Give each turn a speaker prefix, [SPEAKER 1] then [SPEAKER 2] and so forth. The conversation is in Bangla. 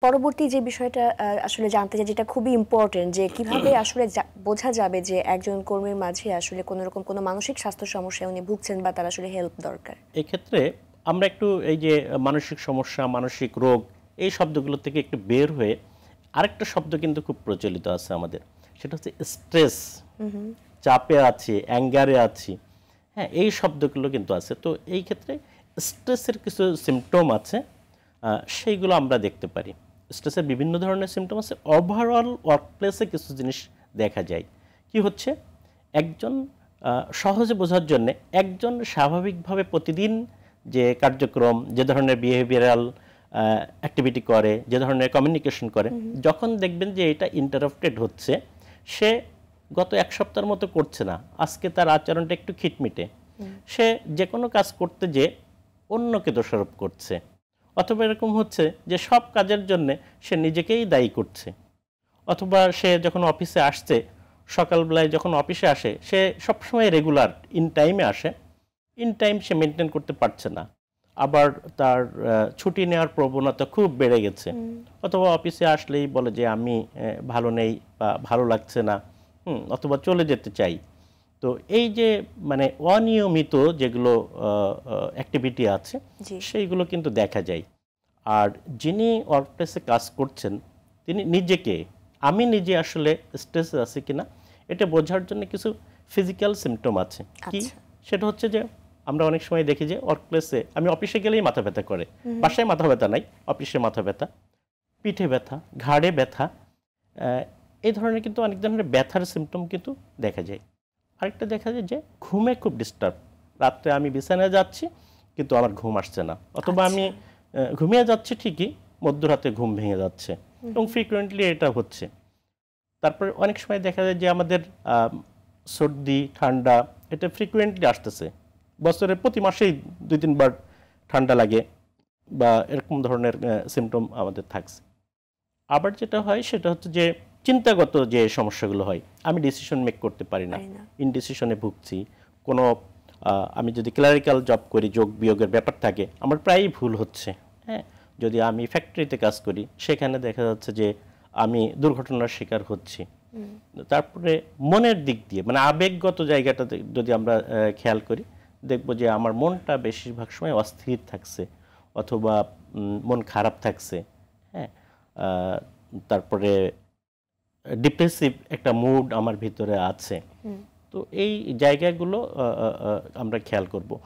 [SPEAKER 1] পরবর্তী যে বিষয়টা আসলে জানতে চাই, যেটা খুবই ইম্পর্টেন্ট, যে কিভাবে আসলে বোঝা যাবে যে একজন কর্মীর মাঝে আসলে কোনো রকম কোনো মানসিক স্বাস্থ্য সমস্যায় উনি ভুগছেন বা তার আসলে হেল্প দরকার।
[SPEAKER 2] এক্ষেত্রে আমরা একটু এই যে মানসিক সমস্যা, মানসিক রোগ, এই শব্দগুলো থেকে একটু বের হয়ে আরেকটা শব্দ কিন্তু খুব প্রচলিত আছে আমাদের, সেটা হচ্ছে স্ট্রেস। চাপে আছি, অ্যাঙ্গারে আছি, হ্যাঁ, এই শব্দগুলো কিন্তু আছে। তো এই ক্ষেত্রে স্ট্রেসের কিছু সিমটম আছে, সেইগুলো আমরা দেখতে পারি। স্ট্রেসের বিভিন্ন ধরনের সিমটম আছে। ওভারঅল ওয়ার্কপ্লেসে কিছু জিনিস দেখা যায়। কি হচ্ছে, একজন সহজে বোঝার জন্যে, একজন স্বাভাবিকভাবে প্রতিদিন যে কার্যক্রম, যে ধরনের বিহেভিয়ারাল অ্যাক্টিভিটি করে, যে ধরনের কমিউনিকেশন করে, যখন দেখবেন যে এটা ইন্টারাপ্টেড হচ্ছে, সে গত এক সপ্তাহের মতো করছে না, আজকে তার আচরণটা একটু খিটমিটে, সে যে কোনো কাজ করতে যে অন্যকে দোষারোপ করছে, অথবা এরকম হচ্ছে যে সব কাজের জন্যে সে নিজেকেই দায়ী করছে, অথবা সে যখন অফিসে আসছে, সকালবেলায় যখন অফিসে আসে, সে সবসময় রেগুলার ইন টাইমে আসে, ইন টাইম সে মেনটেন করতে পারছে না, আবার তার ছুটি নেওয়ার প্রবণতা খুব বেড়ে গেছে, অথবা অফিসে আসলেই বলে যে আমি ভালো নেই বা ভালো লাগছে না, অথবা চলে যেতে চাই। তো এই যে মানে অনিয়মিত যেগুলো অ্যাক্টিভিটি আছে, সেইগুলো কিন্তু দেখা যায়। আর যিনি ওয়ার্কপ্লেসে কাজ করছেন, তিনি নিজেকে, আমি নিজে আসলে স্ট্রেসে আছি কিনা এটা বোঝার জন্য কিছু ফিজিক্যাল সিমটম আছে। কি সেটা হচ্ছে যে আমরা অনেক সময় দেখি যে ওয়ার্কপ্লেসে, আমি অফিসে গেলেই মাথা ব্যথা করে, বাসায় মাথা ব্যথা নাই, অফিসে মাথা ব্যথা, পিঠে ব্যথা, ঘাড়ে ব্যথা, এই ধরনের কিন্তু অনেক ধরনের ব্যথার সিমটম কিন্তু দেখা যায়। আরেকটা দেখা যায় যে ঘুমে খুব ডিস্টার্ব, রাত্রে আমি বিছানায় যাচ্ছি কিন্তু আমার ঘুম আসছে না, অথবা আমি ঘুমিয়ে যাচ্ছি ঠিকই, মধ্যরাতে ঘুম ভেঙে যাচ্ছে, এবং ফ্রিকুয়েন্টলি এটা হচ্ছে। তারপরে অনেক সময় দেখা যায় যে আমাদের সর্দি ঠান্ডা এটা ফ্রিকুয়েন্টলি আসতেছে, বছরে প্রতি মাসেই 2-3 বার ঠান্ডা লাগে বা এরকম ধরনের সিমটম আমাদের থাকছে। আবার যেটা হয় সেটা হচ্ছে যে চিন্তাগত যে সমস্যাগুলো হয়, আমি ডিসিশন মেক করতে পারি না, ইনডিসিশনে ভুগছি। কোনো আমি যদি ক্লারিক্যাল জব করি, যোগ বিয়োগের ব্যাপার থাকে, আমার প্রায়ই ভুল হচ্ছে। হ্যাঁ, যদি আমি ফ্যাক্টরিতে কাজ করি, সেখানে দেখা যাচ্ছে যে আমি দুর্ঘটনার শিকার হচ্ছি। তারপরে মনের দিক দিয়ে, মানে আবেগগত জায়গাটাতে যদি আমরা খেয়াল করি, দেখব যে আমার মনটা বেশিরভাগ সময় অস্থির থাকছে, অথবা মন খারাপ থাকছে। হ্যাঁ, তারপরে ডিপ্রেসিভ একটা মুড আমার ভিতরে আছে। তো এই জায়গাগুলো আমরা খেয়াল করব।